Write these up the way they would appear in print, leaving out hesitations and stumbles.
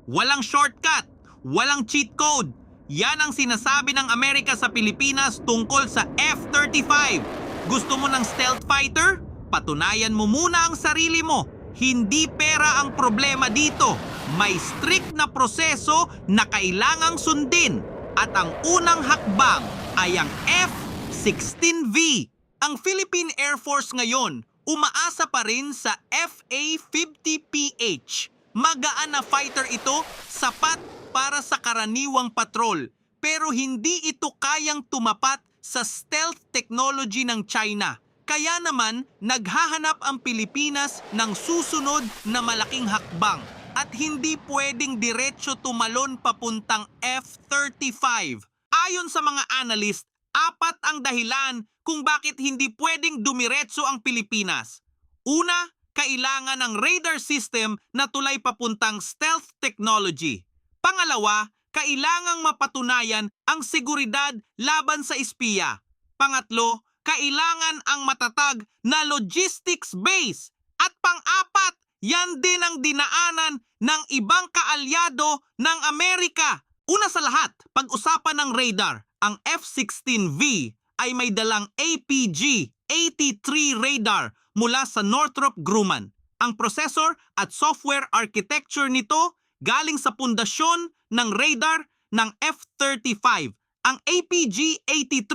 Walang shortcut, walang cheat code. Yan ang sinasabi ng Amerika sa Pilipinas tungkol sa F-35. Gusto mo ng stealth fighter? Patunayan mo muna ang sarili mo. Hindi pera ang problema dito. May strict na proseso na kailangang sundin. At ang unang hakbang ay ang F-16V. Ang Philippine Air Force ngayon, umaasa pa rin sa FA-50PH. Magaan na fighter ito, sapat para sa karaniwang patrol. Pero hindi ito kayang tumapat sa stealth technology ng China. Kaya naman, naghahanap ang Pilipinas ng susunod na malaking hakbang. At hindi pwedeng diretso tumalon papuntang F-35. Ayon sa mga analyst, 4 ang dahilan kung bakit hindi pwedeng dumiretso ang Pilipinas. Una, kailangan ng radar system na tulay papuntang stealth technology. Pangalawa, kailangang mapatunayan ang seguridad laban sa espiya. Pangatlo, kailangan ang matatag na logistics base. At pang-apat, yan din ang dinaanan ng ibang kaalyado ng Amerika. Una sa lahat, pag-usapan ng radar, ang F-16V ay may dalang APG-83 radar mula sa Northrop Grumman. Ang processor at software architecture nito galing sa pundasyon ng radar ng F-35. Ang APG-83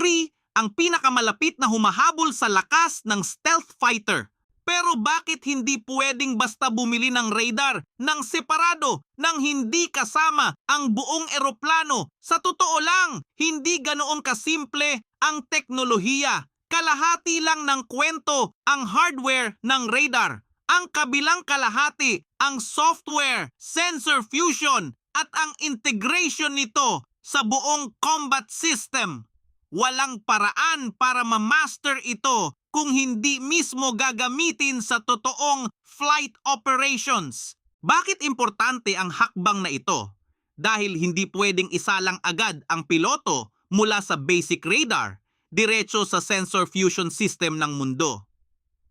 ang pinakamalapit na humahabol sa lakas ng stealth fighter. Pero bakit hindi pwedeng basta bumili ng radar ng separado nang hindi kasama ang buong eroplano? Sa totoo lang, hindi ganoon kasimple ang teknolohiya. Kalahati lang ng kwento ang hardware ng radar. Ang kabilang kalahati, ang software, sensor fusion at ang integration nito sa buong combat system. Walang paraan para ma-master ito kung hindi mismo gagamitin sa totoong flight operations. Bakit importante ang hakbang na ito? Dahil hindi pwedeng isalang agad ang piloto mula sa basic radar diretso sa sensor fusion system ng mundo.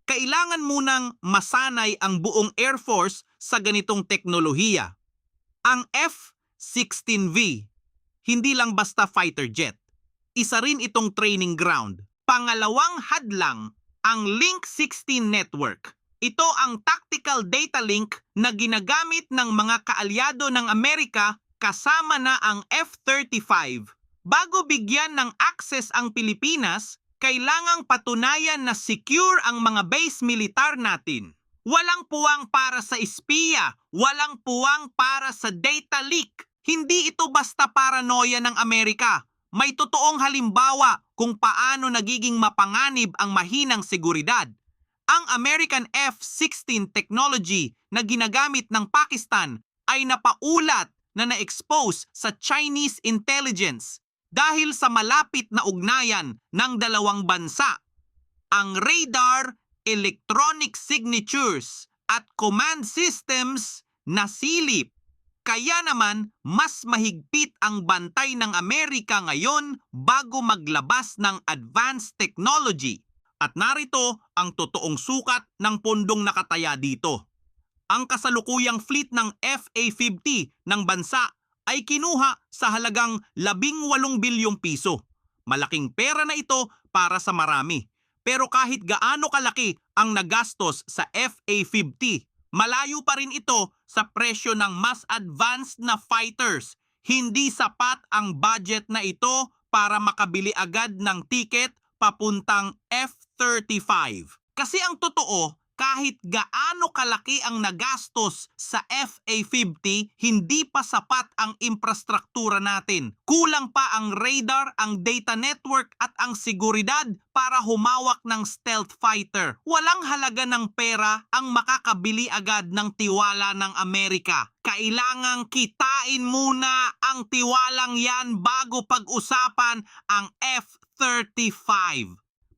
Kailangan munang masanay ang buong Air Force sa ganitong teknolohiya. Ang F-16V, hindi lang basta fighter jet. Isa rin itong training ground. Pangalawang hadlang, ang Link 16 network. Ito ang tactical data link na ginagamit ng mga kaalyado ng Amerika kasama na ang F-35. Bago bigyan ng access ang Pilipinas, kailangang patunayan na secure ang mga base militar natin. Walang puwang para sa espiya, walang puwang para sa data leak. Hindi ito basta paranoia ng Amerika. May totoong halimbawa kung paano nagiging mapanganib ang mahinang seguridad. Ang American F-16 technology na ginagamit ng Pakistan ay napaulat na na-expose sa Chinese intelligence dahil sa malapit na ugnayan ng dalawang bansa. Ang radar, electronic signatures at command systems nasilip. Kaya naman, mas mahigpit ang bantay ng Amerika ngayon bago maglabas ng advanced technology. At narito ang totoong sukat ng pondong nakataya dito. Ang kasalukuyang fleet ng FA-50 ng bansa ay kinuha sa halagang 18 bilyong piso. Malaking pera na ito para sa marami. Pero kahit gaano kalaki ang nagastos sa FA-50, malayo pa rin ito sa presyo ng mas advanced na fighters. Hindi sapat ang budget na ito para makabili agad ng ticket papuntang F-35. Kasi ang totoo, kahit gaano kalaki ang nagastos sa FA-50, hindi pa sapat ang infrastruktura natin. Kulang pa ang radar, ang data network at ang seguridad para humawak ng stealth fighter. Walang halaga ng pera ang makakabili agad ng tiwala ng Amerika. Kailangang kitain muna ang tiwalang yan bago pag-usapan ang F-35.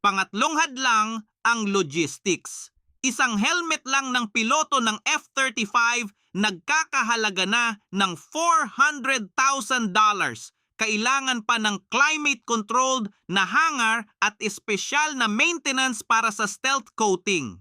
Pangatlong hadlang, ang logistics. Isang helmet lang ng piloto ng F-35 nagkakahalaga na ng $400,000. Kailangan pa ng climate-controlled na hangar at espesyal na maintenance para sa stealth coating.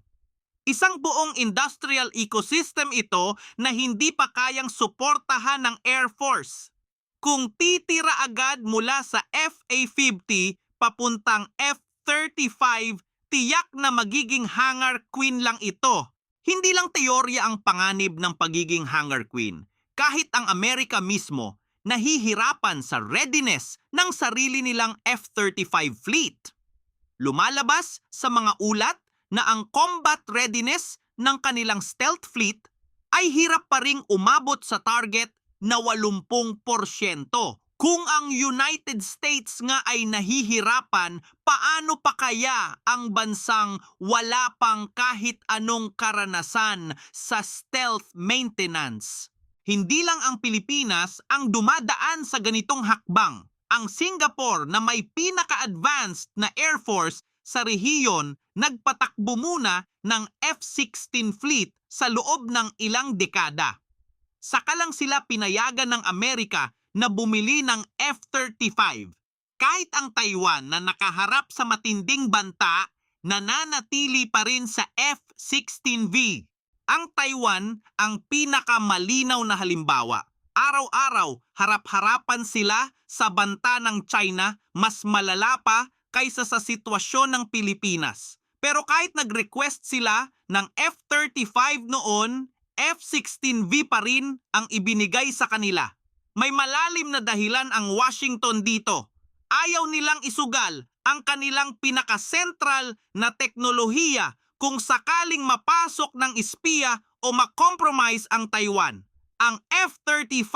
Isang buong industrial ecosystem ito na hindi pa kayang suportahan ng Air Force. Kung titira agad mula sa FA-50 papuntang F-35, tiyak na magiging hangar queen lang ito. Hindi lang teorya ang panganib ng pagiging hangar queen. Kahit ang Amerika mismo, nahihirapan sa readiness ng sarili nilang F-35 fleet. Lumalabas sa mga ulat na ang combat readiness ng kanilang stealth fleet ay hirap pa ring umabot sa target na 80%. Kung ang United States nga ay nahihirapan, paano pa kaya ang bansang wala pang kahit anong karanasan sa stealth maintenance? Hindi lang ang Pilipinas ang dumadaan sa ganitong hakbang. Ang Singapore na may pinaka-advanced na Air Force sa rehiyon nagpatakbo muna ng F-16 fleet sa loob ng ilang dekada. Saka lang sila pinayagan ng Amerika na bumili ng F-35. Kahit ang Taiwan na nakaharap sa matinding banta, nananatili pa rin sa F-16V. Ang Taiwan ang pinakamalinaw na halimbawa. Araw-araw, harap-harapan sila sa banta ng China, mas malala pa kaysa sa sitwasyon ng Pilipinas. Pero kahit nag-request sila ng F-35 noon, F-16V pa rin ang ibinigay sa kanila. May malalim na dahilan ang Washington dito. Ayaw nilang isugal ang kanilang pinaka-sentral na teknolohiya kung sakaling mapasok ng espiya o makompromise ang Taiwan. Ang F-35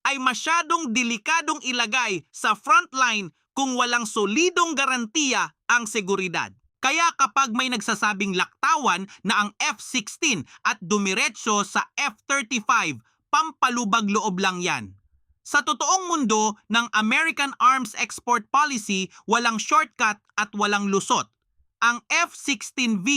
ay masyadong delikadong ilagay sa frontline kung walang solidong garantiya ang seguridad. Kaya kapag may nagsasabing laktawan na ang F-16 at dumiretso sa F-35, pampalubag loob lang yan. Sa totoong mundo ng American Arms Export Policy, walang shortcut at walang lusot. Ang F-16V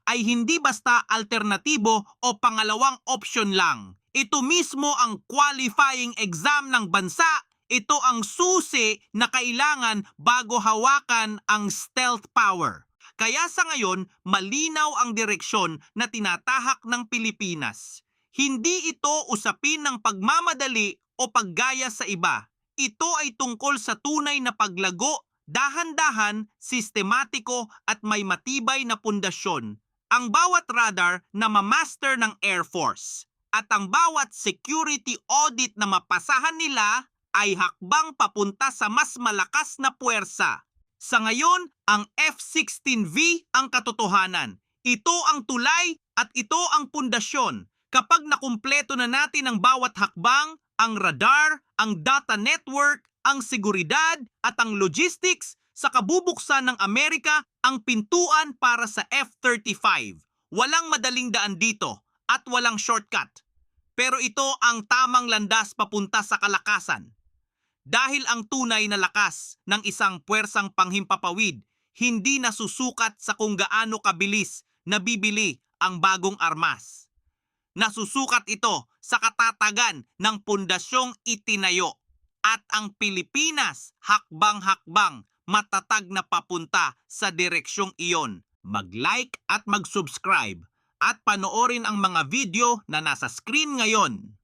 ay hindi basta alternatibo o pangalawang option lang. Ito mismo ang qualifying exam ng bansa. Ito ang susi na kailangan bago hawakan ang stealth power. Kaya sa ngayon, malinaw ang direksyon na tinatahak ng Pilipinas. Hindi ito usapin ng pagmamadali o paggaya sa iba. Ito ay tungkol sa tunay na paglago, dahan-dahan, sistematiko at may matibay na pundasyon. Ang bawat radar na mamaster ng Air Force at ang bawat security audit na mapasahan nila ay hakbang papunta sa mas malakas na puwersa. Sa ngayon, ang F-16V ang katotohanan. Ito ang tulay at ito ang pundasyon. Kapag nakumpleto na natin ang bawat hakbang, ang radar, ang data network, ang seguridad at ang logistics, sa kabubuksan ng Amerika ang pintuan para sa F-35. Walang madaling daan dito at walang shortcut. Pero ito ang tamang landas papunta sa kalakasan. Dahil ang tunay na lakas ng isang puwersang panghimpapawid hindi nasusukat sa kung gaano kabilis nabibili ang bagong armas. Nasusukat ito sa katatagan ng pundasyong itinayo. At ang Pilipinas, hakbang-hakbang, matatag na papunta sa direksyong iyon. Mag-like at mag-subscribe at panoorin ang mga video na nasa screen ngayon.